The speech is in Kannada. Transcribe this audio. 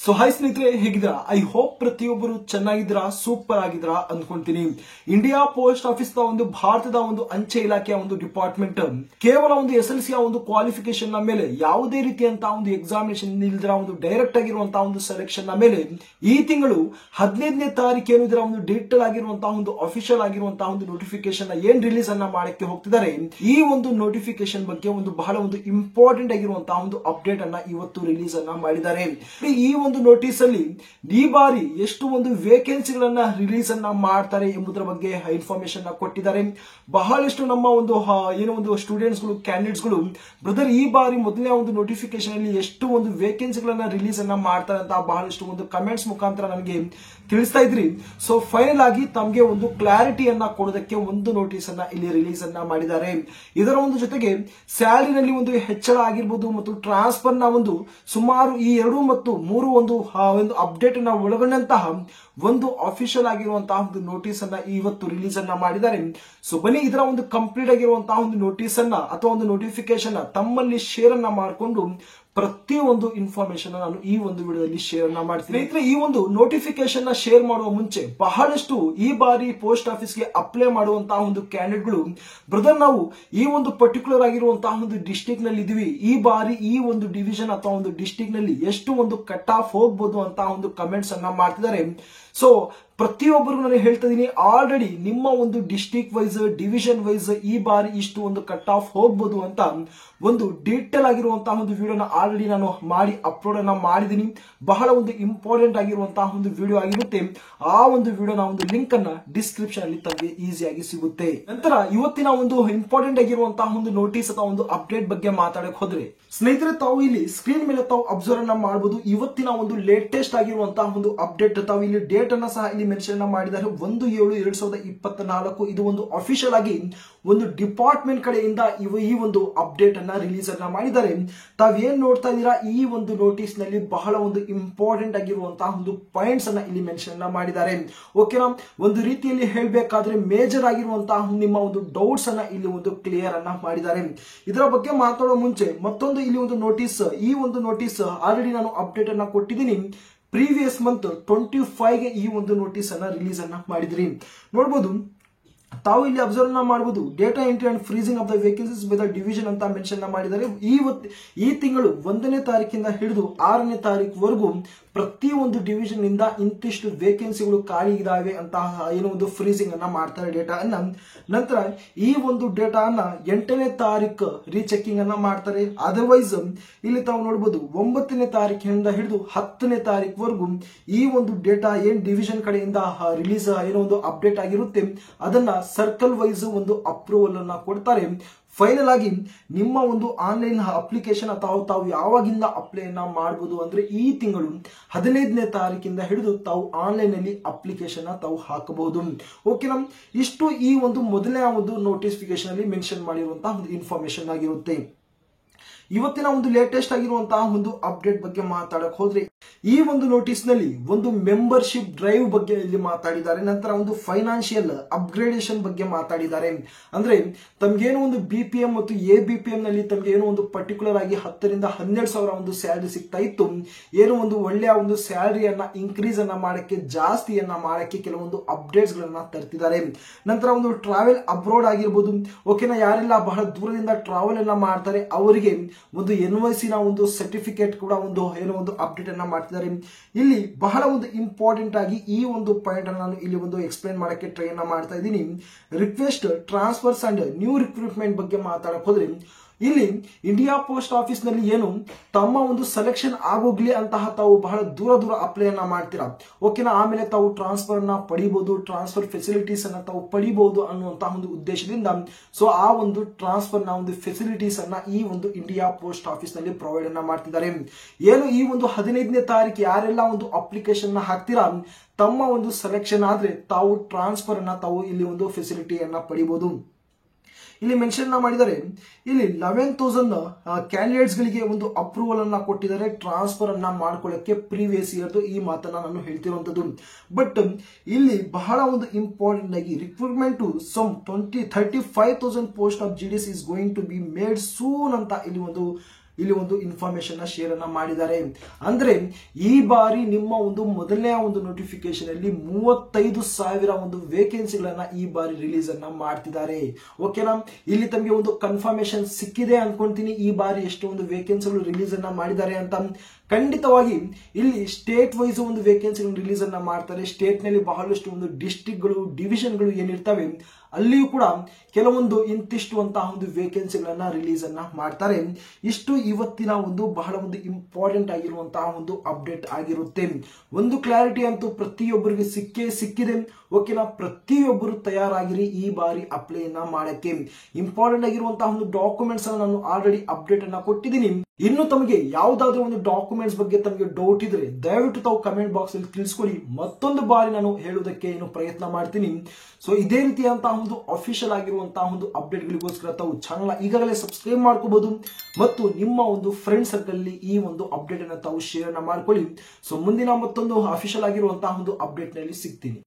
ಸೊ ಹಾಯ್ ಸ್ನೇಹಿತರೆ, ಹೇಗಿದ್ದೀರಾ? ಐ ಹೋಪ್ ಪ್ರತಿಯೊಬ್ಬರು ಚೆನ್ನಾಗಿದ್ದೀರಾ, ಸೂಪರ್ ಆಗಿದ್ದೀರಾ ಅನ್ಕೊಂತೀನಿ. ಇಂಡಿಯಾ ಪೋಸ್ಟ್ ಆಫೀಸ್ ನ ಒಂದು ಭಾರತದ ಒಂದು ಅಂಚೆ ಇಲಾಖೆಯ ಒಂದು ಡಿಪಾರ್ಟ್ಮೆಂಟ್ ಕೇವಲ ಒಂದು SLC ಒಂದು ಕ್ವಾಲಿಫಿಕೇಶನ್ ನ ಮೇಲೆ ಯಾವುದೇ ರೀತಿಯಂತಹ ಒಂದು ಎಕ್ಸಾಮಿನೇಷನ್ ಇಲ್ದಿರ ಒಂದು ಡೈರೆಕ್ಟ್ ಆಗಿರುವಂತಹ ಒಂದು ಸೆಲೆಕ್ಷನ್ ನ ಮೇಲೆ ಈ ತಿಂಗಳು 15ನೇ ತಾರೀಕು ಏನು ಇದರ ಒಂದು ಡೀಟೇಲ್ ಆಗಿರುವಂತಹ ಒಂದು ಅಫಿಷಿಯಲ್ ಆಗಿರುವಂತಹ ಒಂದು ನೋಟಿಫಿಕೇಶನ್ ಏನ್ ರಿಲೀಸ್ ಅನ್ನ ಮಾಡಕ್ಕೆ ಹೋಗ್ತಿದ್ದಾರೆ. ಈ ಒಂದು ನೋಟಿಫಿಕೇಶನ್ ಬಗ್ಗೆ ಒಂದು ಬಹಳ ಒಂದು ಇಂಪಾರ್ಟೆಂಟ್ ಆಗಿರುವಂತಹ ಒಂದು ಅಪ್ಡೇಟ್ ಅನ್ನ ಇವತ್ತು ರಿಲೀಸ್ ಅನ್ನ ಮಾಡಿದ್ದಾರೆ. ಈ ಒಂದು ನೋಟಿಸ್ ಅಲ್ಲಿ ಈ ಬಾರಿ ಎಷ್ಟು ಒಂದು ವೇಕೆನ್ಸಿಗಳನ್ನ ರಿಲೀಸ್ ಅನ್ನ ಮಾಡ್ತಾರೆ ಎಂಬುದರ ಬಗ್ಗೆ ಇನ್ಫಾರ್ಮೇಶನ್ ಕೊಟ್ಟಿದ್ದಾರೆ. ಬಹಳಷ್ಟು ನಮ್ಮ ಒಂದು ಏನೋ ಒಂದು ಸ್ಟೂಡೆಂಟ್ಸ್ ಗಳು, ಕ್ಯಾಂಡಿಡೇಟ್ಸ್ ಗಳು, ಬ್ರದರ್ ಈ ಬಾರಿ ಮೊದಲನೇ ಒಂದು ನೋಟಿಫಿಕೇಶನ್ ಅಲ್ಲಿ ಎಷ್ಟು ಒಂದು ವೇಕೆನ್ಸಿಗಳನ್ನ ರಿಲೀಸ್ ಅನ್ನ ಮಾಡ್ತಾರೆ ಅಂತ ಬಹಳಷ್ಟು ಒಂದು ಕಮೆಂಟ್ಸ್ ಮುಖಾಂತರ ನನಗೆ ತಿಳಿಸ್ತಾ ಇದ್ರಿ. ಸೊ ಫೈನಲ್ ಆಗಿ ತಮಗೆ ಒಂದು ಕ್ಲಾರಿಟಿಯನ್ನ ಕೊಡೋದಕ್ಕೆ ಒಂದು ನೋಟಿಸ್ ಅನ್ನ ಇಲ್ಲಿ ರಿಲೀಸ್ ಅನ್ನ ಮಾಡಿದ್ದಾರೆ. ಇದರ ಒಂದು ಜೊತೆಗೆ ಸ್ಯಾಲರಿನಲ್ಲಿ ಒಂದು ಹೆಚ್ಚಳ ಆಗಿರ್ಬೋದು ಮತ್ತು ಟ್ರಾನ್ಸ್ಫರ್ ನ ಒಂದು ಸುಮಾರು ಈ 2 ಮತ್ತು 3 ಒಂದು ಅಪ್ಡೇಟ್ ಅನ್ನ ಒಳಗೊಂಡಂತಹ ಒಂದು ಅಫಿಷಿಯಲ್ ಆಗಿರುವಂತಹ ಒಂದು ನೋಟಿಸ್ ಅನ್ನ ಇವತ್ತು ರಿಲೀಸ್ ಅನ್ನ ಮಾಡಿದ್ದಾರೆ. ಸೊ ಬನ್ನಿ ಇದರ ಒಂದು ಕಂಪ್ಲೀಟ್ ಆಗಿರುವಂತಹ ಒಂದು ನೋಟಿಸ್ ಅನ್ನ ಅಥವಾ ಒಂದು ನೋಟಿಫಿಕೇಶನ್ ತಮ್ಮಲ್ಲಿ ಶೇರ್ ಅನ್ನ ಮಾಡಿಕೊಂಡು ಪ್ರತಿಯೊಂದು ಇನ್ಫಾರ್ಮೇಶನ್ ನಾನು ಈ ಒಂದು ವಿಡಿಯೋದಲ್ಲಿ ಶೇರ್ ಅನ್ನ ಮಾಡ್ತೀನಿ. ಸ್ನೇಹಿತರೆ, ಈ ಒಂದು ನೋಟಿಫಿಕೇಶನ್ ನ ಶೇರ್ ಮಾಡುವ ಮುಂಚೆ ಬಹಳಷ್ಟು ಈ ಬಾರಿ ಪೋಸ್ಟ್ ಆಫೀಸ್ಗೆ ಅಪ್ಲೈ ಮಾಡುವಂತಹ ಒಂದು ಕ್ಯಾಂಡಿಡೇಟ್ಗಳು, ಬ್ರದರ್ ನಾವು ಈ ಒಂದು ಪರ್ಟಿಕ್ಯುಲರ್ ಆಗಿರುವಂತಹ ಒಂದು ಡಿಸ್ಟಿಕ್ ನಲ್ಲಿ ಇದೀವಿ, ಈ ಬಾರಿ ಈ ಒಂದು ಡಿವಿಷನ್ ಅಥವಾ ಒಂದು ಡಿಸ್ಟಿಕ್ ನಲ್ಲಿ ಎಷ್ಟು ಒಂದು ಕಟ್ ಆಫ್ ಹೋಗ್ಬೋದು ಅಂತ ಒಂದು ಕಮೆಂಟ್ಸ್ ಅನ್ನ ಮಾಡ್ತಿದ್ದಾರೆ. ಸೊ ಪ್ರತಿಯೊಬ್ಬರಿಗೂ ನಾನು ಹೇಳ್ತಾ ಇದೀನಿ, ಆಲ್ರೆಡಿ ನಿಮ್ಮ ಒಂದು ಡಿಸ್ಟಿಕ್ ವೈಸ್, ಡಿವಿಷನ್ ವೈಸ್ ಈ ಬಾರಿ ಇಷ್ಟು ಒಂದು ಕಟ್ ಆಫ್ ಹೋಗ್ಬೋದು ಅಂತ ಒಂದು ಡೀಟೇಲ್ ಆಗಿರುವಂತಹ ಒಂದು ವಿಡಿಯೋನ ಆಲ್ರೆಡಿ ನಾನು ಮಾಡಿ ಅಪ್ಲೋಡ್ ಅನ್ನ ಮಾಡಿದೀನಿ. ಬಹಳ ಒಂದು ಇಂಪಾರ್ಟೆಂಟ್ ಆಗಿರುವಂತಹ ಒಂದು ವಿಡಿಯೋ ಆಗಿರುತ್ತೆ. ಆ ಒಂದು ವಿಡಿಯೋನ ಒಂದು ಲಿಂಕ್ ಅನ್ನ ಡಿಸ್ಕ್ರಿಪ್ಷನ್ ಅಲ್ಲಿ ತಮಗೆ ಈಸಿಯಾಗಿ ಸಿಗುತ್ತೆ. ನಂತರ ಇವತ್ತಿನ ಒಂದು ಇಂಪಾರ್ಟೆಂಟ್ ಆಗಿರುವಂತಹ ಒಂದು ನೋಟಿಸ್ ಅಥವಾ ಒಂದು ಅಪ್ಡೇಟ್ ಬಗ್ಗೆ ಮಾತಾಡಕ್ ಹೋದ್ರೆ, ಸ್ನೇಹಿತರೆ ತಾವು ಇಲ್ಲಿ ಸ್ಕ್ರೀನ್ ಮೇಲೆ ತಾವು ಅಬ್ಸರ್ವ್ ಅನ್ನ ಮಾಡಬಹುದು. ಇವತ್ತಿನ ಒಂದು ಲೇಟೆಸ್ಟ್ ಆಗಿರುವಂತಹ ಒಂದು ಅಪ್ಡೇಟ್ ತಾವು ಇಲ್ಲಿ ಡೇಟ್ ಅನ್ನ ಸಹ ಇಲ್ಲಿ ಮೆನ್ಷನ್ ಮಾಡಿದ್ದಾರೆ. 1/7/2024 ಇದು ಒಂದು ಅಫಿಷಿಯಲ್ ಆಗಿ ಒಂದು ಡಿಪಾರ್ಟ್ಮೆಂಟ್ ಕಡೆಯಿಂದ ಈ ಒಂದು ಅಪ್ಡೇಟ್ ಅನ್ನ ರಿಲೀಸ್ ಅನ್ನ ಮಾಡಿದ್ದಾರೆ. ತಾವೇನ್ ನೋಡ್ತಾ ಇದ್ದೀರಾ, ಈ ಒಂದು ನೋಟಿಸ್ ನಲ್ಲಿ ಬಹಳ ಒಂದು ಇಂಪಾರ್ಟೆಂಟ್ ಆಗಿರುವಂತಹ ಒಂದು ಪಾಯಿಂಟ್ಸ್ ಅನ್ನ ಇಲ್ಲಿ ಮೆನ್ಷನ್ ಮಾಡಿದ್ದಾರೆ. ಓಕೆನಾ, ಒಂದು ರೀತಿಯಲ್ಲಿ ಹೇಳ್ಬೇಕಾದ್ರೆ ಮೇಜರ್ ಆಗಿರುವಂತಹ ನಿಮ್ಮ ಒಂದು ಡೌಟ್ಸ್ ಅನ್ನ ಇಲ್ಲಿ ಒಂದು ಕ್ಲಿಯರ್ ಅನ್ನ ಮಾಡಿದ್ದಾರೆ. ಇದರ ಬಗ್ಗೆ ಮಾತಾಡೋ ಮುಂಚೆ ಮತ್ತೊಂದು ಇಲ್ಲಿ ಒಂದು ನೋಟಿಸ್, ಈ ಒಂದು ನೋಟಿಸ್ ಆಲ್ರೆಡಿ ನಾನು ಅಪ್ಡೇಟ್ ಅನ್ನ ಕೊಟ್ಟಿದ್ದೀನಿ. ಪ್ರೀವಿಯಸ್ ಮಂತ್ 25ಗೆ ಈ ಒಂದು ನೋಟಿಸ್ ಅನ್ನ ರಿಲೀಸ್ ಅನ್ನ ಮಾಡಿದ್ರಿ. ನೋಡಬಹುದು, ತಾವು ಇಲ್ಲಿ ಅಬ್ಸರ್ವ್ ಮಾಡಬಹುದು. Data entry and freezing of the vacancies by the division ಅಂತ ಮೆನ್ಷನ್ ಮಾಡಿದ್ದಾರೆ. ಈ ತಿಂಗಳು 1ನೇ ತಾರೀಕಿಂದ ಹಿಡಿದು 6ನೇ ತಾರೀಕುವರೆಗೂ ಪ್ರತಿ ಒಂದು ಡಿವಿಷನ್ ಇಂದ ಇಂತಿಷ್ಟು ವೇಕೆನ್ಸಿಗಳು ಖಾಲಿ ಇದಾವೆ ಅಂತ ಏನೋ ಒಂದು ಫ್ರೀಸಿಂಗ್ ಅನ್ನ ಮಾಡ್ತಾರೆ ಡೇಟಾ ಅನ್ನ. ನಂತರ ಈ ಒಂದು ಡೇಟಾ ಅನ್ನ 8ನೇ ತಾರೀಕು ರೀಚೆಕಿಂಗ್ ಅನ್ನ ಮಾಡ್ತಾರೆ. ಅದರ್ವೈಸ್ ಇಲ್ಲಿ ತಾವು ನೋಡಬಹುದು 9ನೇ ತಾರೀಕಿನಿಂದ ಹಿಡಿದು 10ನೇ ತಾರೀಕುವರೆಗೂ ಈ ಒಂದು ಡೇಟಾ ಏನ್ ಡಿವಿಷನ್ ಕಡೆಯಿಂದ ರಿಲೀಸ್ ಏನೋ ಒಂದು ಅಪ್ಡೇಟ್ ಆಗಿರುತ್ತೆ ಅದನ್ನ ಸರ್ಕಲ್ ವೈಸ್ ಒಂದು ಅಪ್ರೂವಲ್ ಅನ್ನ ಕೊಡ್ತಾರೆ. ಫೈನಲ್ ಆಗಿ ನಿಮ್ಮ ಒಂದು ಆನ್ಲೈನ್ ಅಪ್ಲಿಕೇಶನ್ ಅಥವಾ ತಾವು ಯಾವಾಗಿಂದ ಅಪ್ಲೈ ಅನ್ನ ಮಾಡಬಹುದು ಅಂದ್ರೆ ಈ ತಿಂಗಳು 15ನೇ ತಾರೀಕಿಂದ ಹಿಡಿದು ತಾವು ಆನ್ಲೈನ್ ಅಲ್ಲಿ ಅಪ್ಲಿಕೇಶನ್ ತಾವು ಹಾಕಬಹುದು. ಓಕೆನಾ, ಇಷ್ಟು ಈ ಒಂದು ಮೊದಲನೇ ಒಂದು ನೋಟಿಫಿಕೇಶನ್ ಅಲ್ಲಿ ಮೆನ್ಷನ್ ಮಾಡಿರುವಂತಹ ಒಂದು ಇನ್ಫಾರ್ಮೇಶನ್ ಆಗಿರುತ್ತೆ. ಇವತ್ತಿನ ಒಂದು ಲೇಟೆಸ್ಟ್ ಆಗಿರುವಂತಹ ಒಂದು ಅಪ್ಡೇಟ್ ಬಗ್ಗೆ ಮಾತಾಡಕ್ ಹೋದ್ರೆ, ಈ ಒಂದು ನೋಟಿಸ್ ನಲ್ಲಿ ಒಂದು ಮೆಂಬರ್ಶಿಪ್ ಡ್ರೈವ್ ಬಗ್ಗೆ ಇಲ್ಲಿ ಮಾತಾಡಿದ್ದಾರೆ. ನಂತರ ಒಂದು ಫೈನಾನ್ಷಿಯಲ್ ಅಪ್ಗ್ರೇಡೇಷನ್ ಬಗ್ಗೆ ಮಾತಾಡಿದ್ದಾರೆ. ಅಂದ್ರೆ ತಮ್ಗೇನು ಒಂದು BPM ಮತ್ತು ABPM ನಲ್ಲಿ ತಮ್ಗೆ ಏನೋ ಒಂದು ಪರ್ಟಿಕ್ಯುಲರ್ ಆಗಿ 10 ರಿಂದ 12 ಸಾವಿರ ಒಂದು ಸ್ಯಾಲರಿ ಸಿಗ್ತಾ ಇತ್ತು. ಏನೋ ಒಂದು ಒಳ್ಳೆಯ ಒಂದು ಸ್ಯಾಲರಿಯನ್ನ ಇನ್ಕ್ರೀಸ್ ಅನ್ನ ಮಾಡಕ್ಕೆ, ಜಾಸ್ತಿಯನ್ನ ಮಾಡಕ್ಕೆ ಕೆಲವೊಂದು ಅಪ್ಡೇಟ್ಸ್ ಗಳನ್ನ ತರ್ತಿದ್ದಾರೆ. ನಂತರ ಒಂದು ಟ್ರಾವೆಲ್ ಅಬ್ರೋಡ್ ಆಗಿರ್ಬೋದು. ಓಕೆನಾ, ಯಾರೆಲ್ಲ ಬಹಳ ದೂರದಿಂದ ಟ್ರಾವೆಲ್ ಅನ್ನ ಮಾಡ್ತಾರೆ ಅವರಿಗೆ ಒಂದು NYC ನ ಒಂದು ಸರ್ಟಿಫಿಕೇಟ್ ಕೂಡ ಒಂದು ಏನೋ ಒಂದು ಅಪ್ಡೇಟ್ ಅನ್ನ ಮಾಡ್ತಿದ್ದಾರೆ. ಇಲ್ಲಿ ಬಹಳ ಒಂದು ಇಂಪಾರ್ಟೆಂಟ್ ಆಗಿ ಈ ಒಂದು ಪಾಯಿಂಟ್ ಅನ್ನು ನಾನು ಇಲ್ಲಿ ಒಂದು ಎಕ್ಸ್ಪ್ಲೈನ್ ಮಾಡಕ್ಕೆ ಟ್ರೈ ಅನ್ನ ಮಾಡ್ತಾ ಇದ್ದೀನಿ. Request, transfers and new recruitment ಬಗ್ಗೆ ಮಾತಾಡಕ್ ಹೋದ್ರೆ, ಇಲ್ಲಿ ಇಂಡಿಯಾ ಪೋಸ್ಟ್ ಆಫೀಸ್ ನಲ್ಲಿ ಏನು ತಮ್ಮ ಒಂದು ಸೆಲೆಕ್ಷನ್ ಆಗೋಗ್ಲಿ ಅಂತಹ ತಾವು ಬಹಳ ದೂರ ಅಪ್ಲೈ ಅನ್ನ ಮಾಡ್ತೀರಾ. ಓಕೆನಾ, ಆಮೇಲೆ ತಾವು ಟ್ರಾನ್ಸ್ಫರ್ ಅನ್ನ ಪಡಿಬಹುದು, ಟ್ರಾನ್ಸ್ಫರ್ ಫೆಸಿಲಿಟೀಸ್ ಅನ್ನ ತಾವು ಪಡಿಬಹುದು ಅನ್ನುವಂತಹ ಒಂದು ಉದ್ದೇಶದಿಂದ ಸೊ ಆ ಒಂದು ಟ್ರಾನ್ಸ್ಫರ್ ನ ಒಂದು ಫೆಸಿಲಿಟೀಸ್ ಅನ್ನ ಈ ಒಂದು ಇಂಡಿಯಾ ಪೋಸ್ಟ್ ಆಫೀಸ್ ನಲ್ಲಿ ಪ್ರೊವೈಡ್ ಅನ್ನ ಮಾಡ್ತಿದ್ದಾರೆ. ಏನು ಈ ಒಂದು 15ನೇ ತಾರೀಕು ಯಾರೆಲ್ಲ ಒಂದು ಅಪ್ಲಿಕೇಶನ್ ಹಾಕ್ತೀರಾ, ತಮ್ಮ ಒಂದು ಸೆಲೆಕ್ಷನ್ ಆದ್ರೆ ತಾವು ಟ್ರಾನ್ಸ್ಫರ್ ಅನ್ನ ತಾವು ಇಲ್ಲಿ ಒಂದು ಫೆಸಿಲಿಟಿಯನ್ನ ಪಡಿಬಹುದು. ಇಲ್ಲಿ ಮೆನ್ಷನ್ ಮಾಡಿದ್ದಾರೆ. ಇಲ್ಲಿ 11,000 ಕ್ಯಾಂಡಿಡೇಟ್ಸ್ ಗಳಿಗೆ ಒಂದು ಅಪ್ರೂವಲ್ ಅನ್ನ ಕೊಟ್ಟಿದ್ದಾರೆ ಟ್ರಾನ್ಸ್ಫರ್ ಅನ್ನ ಮಾಡ್ಕೊಳ್ಳಕ್ಕೆ. ಪ್ರೀವಿಯಸ್ ಇಯರ್ ಈ ಮಾತನ್ನ ನಾನು ಹೇಳ್ತಿರುವಂತದ್ದು. ಬಟ್ ಇಲ್ಲಿ ಬಹಳ ಒಂದು ಇಂಪಾರ್ಟೆಂಟ್ ಆಗಿ recruitment to some 35,000 post of GDS is going to be made soon ಅಂತ ಇಲ್ಲಿ ಒಂದು ಇಲ್ಲಿ ಒಂದು ಇನ್ಫಾರ್ಮೇಶನ್ ಶೇರ್ ಅನ್ನ ಮಾಡಿದ್ದಾರೆ. ಅಂದ್ರೆ ಈ ಬಾರಿ ನಿಮ್ಮ ಒಂದು ಮೊದಲನೇ ಒಂದು ನೋಟಿಫಿಕೇಶನ್ ಅಲ್ಲಿ 35,000 ಒಂದು ವೇಕೆನ್ಸಿಗಳನ್ನ ಈ ಬಾರಿ ರಿಲೀಸ್ ಅನ್ನ ಮಾಡ್ತಿದ್ದಾರೆ. ಓಕೆನಾ, ಇಲ್ಲಿ ತಮಗೆ ಒಂದು ಕನ್ಫರ್ಮೇಶನ್ ಸಿಕ್ಕಿದೆ ಅನ್ಕೊಂತೀನಿ ಈ ಬಾರಿ ಎಷ್ಟು ಒಂದು ವೇಕೆನ್ಸಿಗಳು ರಿಲೀಸ್ ಅನ್ನ ಮಾಡಿದ್ದಾರೆ ಅಂತ. ಖಂಡಿತವಾಗಿ ಇಲ್ಲಿ ಸ್ಟೇಟ್ ವೈಸ್ ಒಂದು ವೇಕೆನ್ಸಿಗಳನ್ನು ರಿಲೀಸ್ ಅನ್ನ ಮಾಡ್ತಾರೆ. ಸ್ಟೇಟ್ ನಲ್ಲಿ ಬಹಳಷ್ಟು ಒಂದು ಡಿಸ್ಟ್ರಿಕ್ಟ್ ಗಳು ಡಿವಿಷನ್ಗಳು ಏನಿರ್ತವೆ ಅಲ್ಲಿಯೂ ಕೂಡ ಕೆಲವೊಂದು ಇಂತಿಷ್ಟು ಅಂತಹ ಒಂದು ವೇಕೆನ್ಸಿಗಳನ್ನ ರಿಲೀಸ್ ಅನ್ನ ಮಾಡ್ತಾರೆ. ಇಷ್ಟು ಇವತ್ತಿನ ಒಂದು ಬಹಳ ಒಂದು ಇಂಪಾರ್ಟೆಂಟ್ ಆಗಿರುವಂತಹ ಒಂದು ಅಪ್ಡೇಟ್ ಆಗಿರುತ್ತೆ. ಒಂದು ಕ್ಲಾರಿಟಿ ಅಂತೂ ಪ್ರತಿಯೊಬ್ಬರಿಗೆ ಸಿಕ್ಕಿದೆ. ಓಕೆನಾ, ಪ್ರತಿಯೊಬ್ಬರು ತಯಾರಾಗಿರಿ ಈ ಬಾರಿ ಅಪ್ಲೈನ ಮಾಡಕ್ಕೆ. ಇಂಪಾರ್ಟೆಂಟ್ ಆಗಿರುವಂತಹ ಒಂದು ಡಾಕ್ಯುಮೆಂಟ್ಸ್ ಅನ್ನು ನಾನು ಆಲ್ರೆಡಿ ಅಪ್ಡೇಟ್ ಅನ್ನ ಕೊಟ್ಟಿದ್ದೀನಿ. ಇನ್ನು ತಮಗೆ ಯಾವುದಾದ್ರೂ ಒಂದು ಡಾಕ್ಯುಮೆಂಟ್ಸ್ ಬಗ್ಗೆ ತಮಗೆ ಡೌಟ್ ಇದ್ರೆ ದಯವಿಟ್ಟು ತಾವು ಕಮೆಂಟ್ ಬಾಕ್ಸ್ ಅಲ್ಲಿ ತಿಳಿಸ್ಕೊಳ್ಳಿ. ಮತ್ತೊಂದು ಬಾರಿ ನಾನು ಹೇಳುವುದಕ್ಕೆ ಪ್ರಯತ್ನ ಮಾಡ್ತೀನಿ. ಸೊ ಇದೇ ರೀತಿಯಾದಂತಹ ಒಂದು ಅಫಿಷಿಯಲ್ ಆಗಿರುವಂತಹ ಒಂದು ಅಪ್ಡೇಟ್ ಗಳಿಗೋಸ್ಕರ ತಾವು ಚಾನಲ್ ಈಗಾಗಲೇ ಸಬ್ಸ್ಕ್ರೈಬ್ ಮಾಡ್ಕೋಬಹುದು ಮತ್ತು ನಿಮ್ಮ ಒಂದು ಫ್ರೆಂಡ್ ಸರ್ಕಲ್ ಅಲ್ಲಿ ಈ ಒಂದು ಅಪ್ಡೇಟ್ ಅನ್ನು ತಾವು ಶೇರ್ ಮಾಡ್ಕೊಳ್ಳಿ. ಸೊ ಮುಂದಿನ ಮತ್ತೊಂದು ಅಫಿಷಿಯಲ್ ಆಗಿರುವಂತಹ ಒಂದು ಅಪ್ಡೇಟ್ ನಲ್ಲಿ ಸಿಗ್ತೀನಿ.